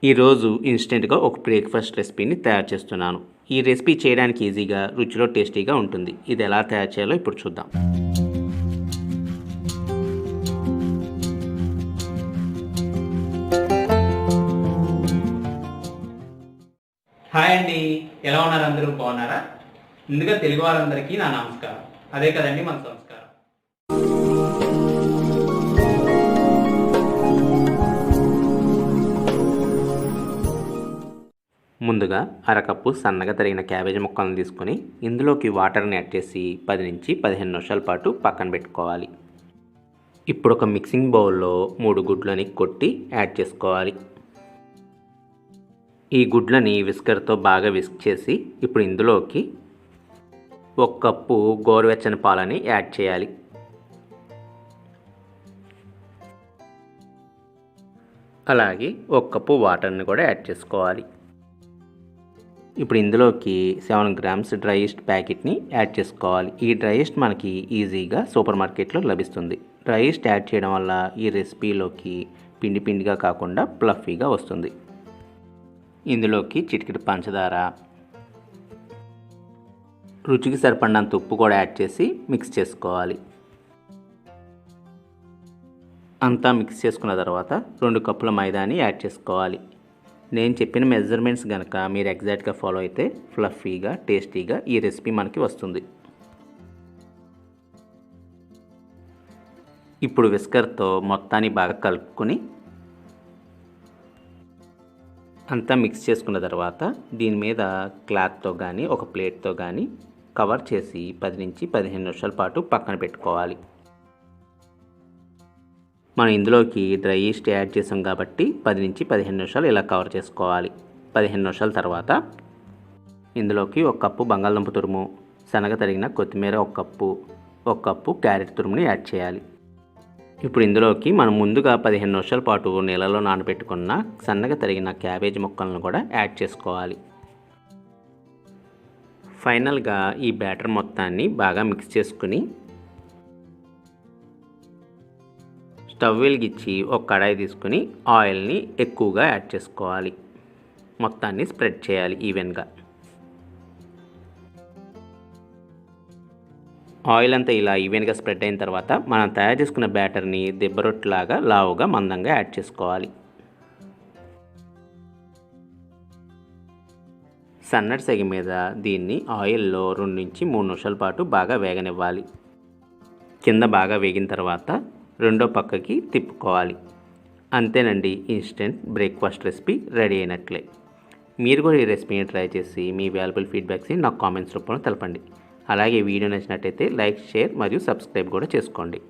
ఈరోజు ఇన్స్టెంట్గా ఒక బ్రేక్ఫాస్ట్ రెసిపీని తయారు చేస్తున్నాను. ఈ రెసిపీ చేయడానికి ఈజీగా, రుచిలో టేస్టీగా ఉంటుంది. ఇది ఎలా తయారు చేయాలో ఇప్పుడు చూద్దాం. హాయ్ అండి, ఎలా ఉన్నారు? అందరూ బాగున్నారా? ముందుగా తెలుగు వారందరికీ నా నమస్కారం. అదే కదండి మన సంస్కారం. ముందుగా అరకప్పు సన్నగా తరిగిన క్యాబేజీ ముక్కలను తీసుకొని ఇందులోకి వాటర్ని యాడ్ చేసి 10 నుంచి 15 నిమిషాల పాటు పక్కన పెట్టుకోవాలి. ఇప్పుడు ఒక మిక్సింగ్ బౌల్లో 3 గుడ్లని కొట్టి యాడ్ చేసుకోవాలి. ఈ గుడ్లని విస్కర్తో బాగా విస్క్ చేసి ఇప్పుడు ఇందులోకి 1 కప్పు గోరువెచ్చని పాలని యాడ్ చేయాలి. అలాగే 1 కప్పు వాటర్ని కూడా యాడ్ చేసుకోవాలి. ఇప్పుడు ఇందులోకి 7 గ్రామ్స్ డ్రై ఈస్ట్ ప్యాకెట్ని యాడ్ చేసుకోవాలి. ఈ డ్రై ఈస్ట్ మనకి ఈజీగా సూపర్ మార్కెట్లో లభిస్తుంది. డ్రై ఈస్ట్ యాడ్ చేయడం వల్ల ఈ రెసిపీలోకి పిండి పిండిగా కాకుండా ఫ్లఫీగా వస్తుంది. ఇందులోకి చిటికెడు పంచదార, రుచికి సరిపడినంత ఉప్పు కూడా యాడ్ చేసి మిక్స్ చేసుకోవాలి. అంతా మిక్స్ చేసుకున్న తర్వాత 2 కప్పుల మైదాని యాడ్ చేసుకోవాలి. నేను చెప్పిన మెజర్మెంట్స్ కనుక మీరు ఎగ్జాక్ట్గా ఫాలో అయితే ఫ్లఫీగా, టేస్టీగా ఈ రెసిపీ మనకి వస్తుంది. ఇప్పుడు విస్కర్తో మొత్తాన్ని బాగా కలుపుకొని అంతా మిక్స్ చేసుకున్న తర్వాత దీని మీద క్లాత్తో కానీ ఒక ప్లేట్తో కానీ కవర్ చేసి 10 నుంచి 15 నిమిషాల పాటు పక్కన పెట్టుకోవాలి. మనం ఇందులోకి డ్రై ఈస్ట్ యాడ్ చేసాం కాబట్టి 10 నుంచి 15 నిమిషాలు ఇలా కవర్ చేసుకోవాలి. 15 నిమిషాల తర్వాత ఇందులోకి 1 కప్పు బంగాళదుంప తురుము, సన్నగా తరిగిన కొత్తిమీర 1 కప్పు క్యారెట్ తురుముని యాడ్ చేయాలి. ఇప్పుడు ఇందులోకి మనం ముందుగా 15 నిమిషాల పాటు నీళ్ళలో నానబెట్టుకున్న సన్నగా తరిగిన క్యాబేజీ ముక్కలను కూడా యాడ్ చేసుకోవాలి. ఫైనల్గా ఈ బ్యాటర్ మొత్తాన్ని బాగా మిక్స్ చేసుకుని స్టవ్ వెలిగించి ఒక కడాయి తీసుకుని ఆయిల్ని ఎక్కువగా యాడ్ చేసుకోవాలి. మొత్తాన్ని స్ప్రెడ్ చేయాలి ఈవెన్గా. ఆయిల్ అంతా ఇలా ఈవెన్గా స్ప్రెడ్ అయిన తర్వాత మనం తయారు చేసుకున్న బ్యాటర్ని దెబ్బరొట్టులాగా లావుగా మందంగా యాడ్ చేసుకోవాలి. సన్నటి సెగ మీద దీన్ని ఆయిల్లో 2 నుంచి 3 నిమిషాల పాటు బాగా వేగనివ్వాలి. కింద బాగా వేగిన తర్వాత రెండో పక్కకి తిప్పుకోవాలి. అంతేనండి, ఇన్స్టెంట్ బ్రేక్ఫాస్ట్ రెసిపీ రెడీ అయినట్లే. మీరు కూడా ఈ రెసిపీని ట్రై చేసి మీ వాల్యుబుల్ ఫీడ్బ్యాక్స్ని నాకు కామెంట్స్ రూపంలో తెలపండి. అలాగే వీడియో నచ్చినట్టయితే లైక్, షేర్ మరియు సబ్స్క్రైబ్ కూడా చేసుకోండి.